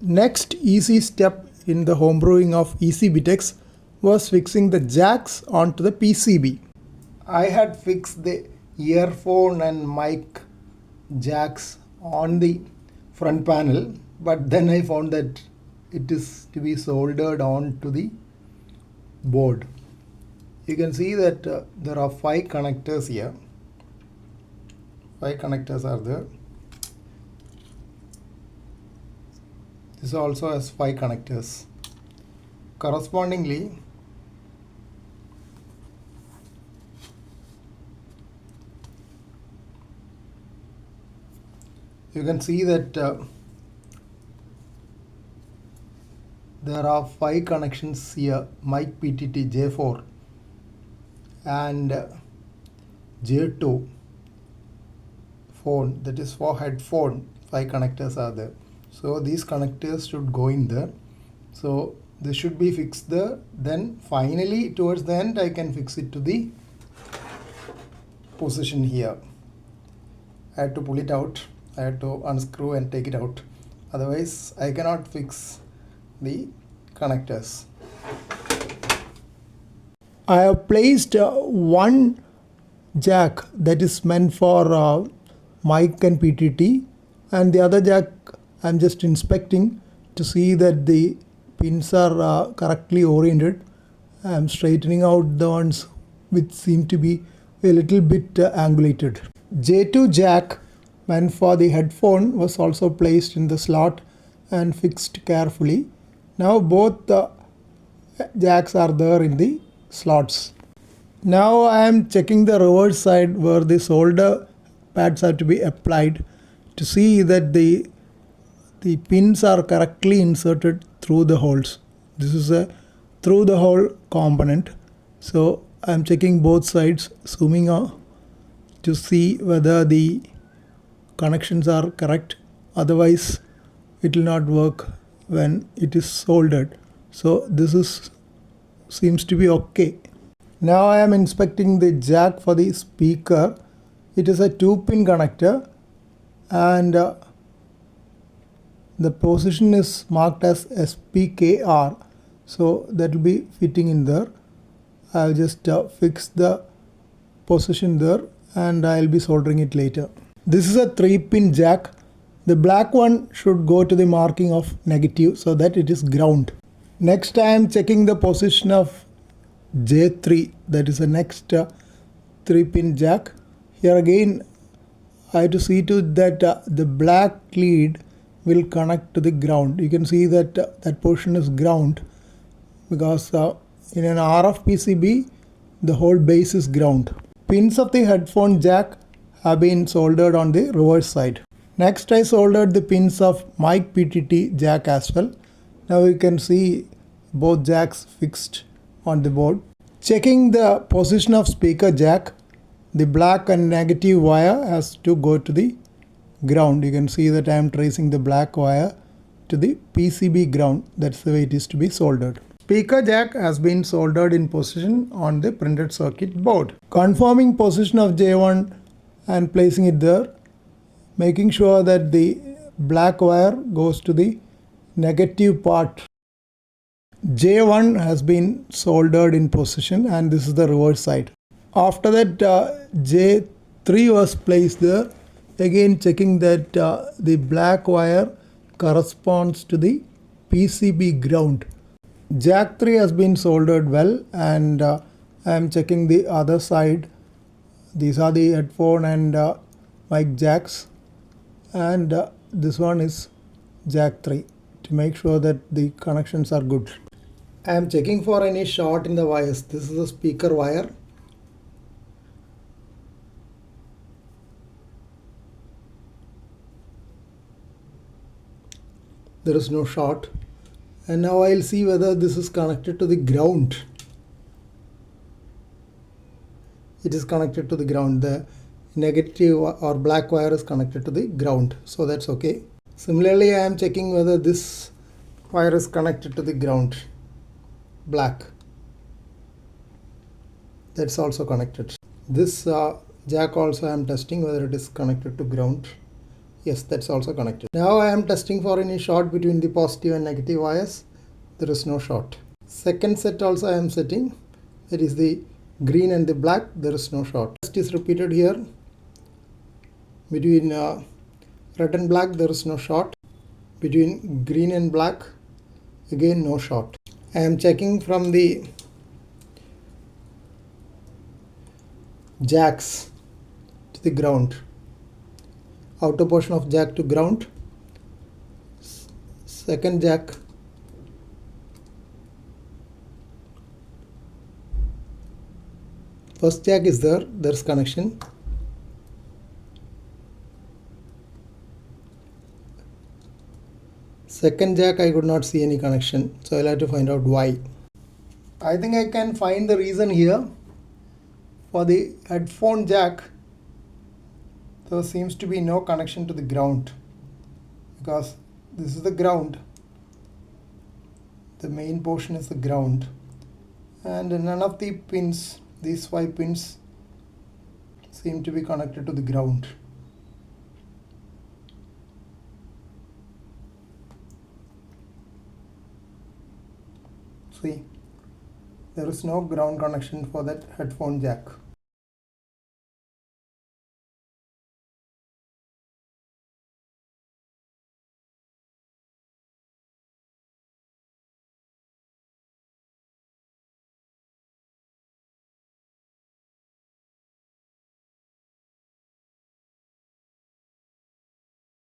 Next easy step in the homebrewing of easy BITX was fixing the jacks onto the PCB. I had fixed the earphone and mic jacks on the front panel, but then I found that it is to be soldered onto the board. You can see that there are 5 connectors here. 5 connectors are there. This also has 5 connectors. Correspondingly, you can see that there are 5 connections here: mic PTT J4 and J2 phone, that is for headphone. 5 connectors are there. So these connectors should go in there. So this should be fixed there. Then finally towards the end I can fix it to the position here. I had to pull it out. I had to unscrew and take it out. Otherwise I cannot fix the connectors. I have placed one jack that is meant for mic and PTT, and the other jack I'm just inspecting to see that the pins are correctly oriented. I'm straightening out the ones which seem to be a little bit angulated. J2 jack meant for the headphone was also placed in the slot and fixed carefully. Now both the jacks are there in the slots. Now I am checking the reverse side where the solder pads have to be applied to see that the pins are correctly inserted through the holes. This is a through the hole component. So I am checking both sides, zooming out to see whether the connections are correct. Otherwise it will not work when it is soldered. So this seems to be okay. Now I am inspecting the jack for the speaker. It is a 2-pin connector, and the position is marked as SPKR, so that will be fitting in there. I'll just fix the position there and I'll be soldering it later. This is a 3-pin jack. The black one should go to the marking of negative so that it is ground. Next I am checking the position of J3, that is the next 3-pin jack. Here again I have to see to that the black lead will connect to the ground. You can see that that portion is ground because in an RF PCB the whole base is ground. Pins of the headphone jack have been soldered on the reverse side. Next I soldered the pins of mic PTT jack as well. Now you can see both jacks fixed on the board. Checking the position of speaker jack, the black and negative wire has to go to the ground. You can see that I am tracing the black wire to the PCB ground. That's the way it is to be soldered. Speaker jack has been soldered in position on the printed circuit board. Confirming position of J1 and placing it there, making sure that the black wire goes to the negative part. J1 has been soldered in position, and this is the reverse side. After that J3 was placed there, again checking that the black wire corresponds to the PCB ground. Jack 3 has been soldered well, and I am checking the other side. These are the headphone and mic jacks, and this one is jack 3 to make sure that the connections are good. I am checking for any short in the wires. This is a speaker wire. There is no short. And now I'll see whether this is connected to the ground. It is connected to the ground. The negative or black wire is connected to the ground. So that's okay. Similarly, I am checking whether this wire is connected to the ground. Black. That's also connected. This jack also I am testing whether it is connected to ground. Yes, that's also connected. Now I am testing for any short between the positive and negative wires. There is no short. Second set also I am setting, that is the green and the black, there is no short. Test is repeated here. Between red and black there is no short. Between green and black, again no short. I am checking from the jacks to the ground, outer portion of jack to ground, second jack, first jack is there, there's connection. Second jack I could not see any connection, so I'll have to find out why. I think I can find the reason here. For the headphone jack, there seems to be no connection to the ground, because this is the ground, the main portion is the ground, and none of the pins, these 5 pins, seem to be connected to the ground. See, there is no ground connection for that headphone jack.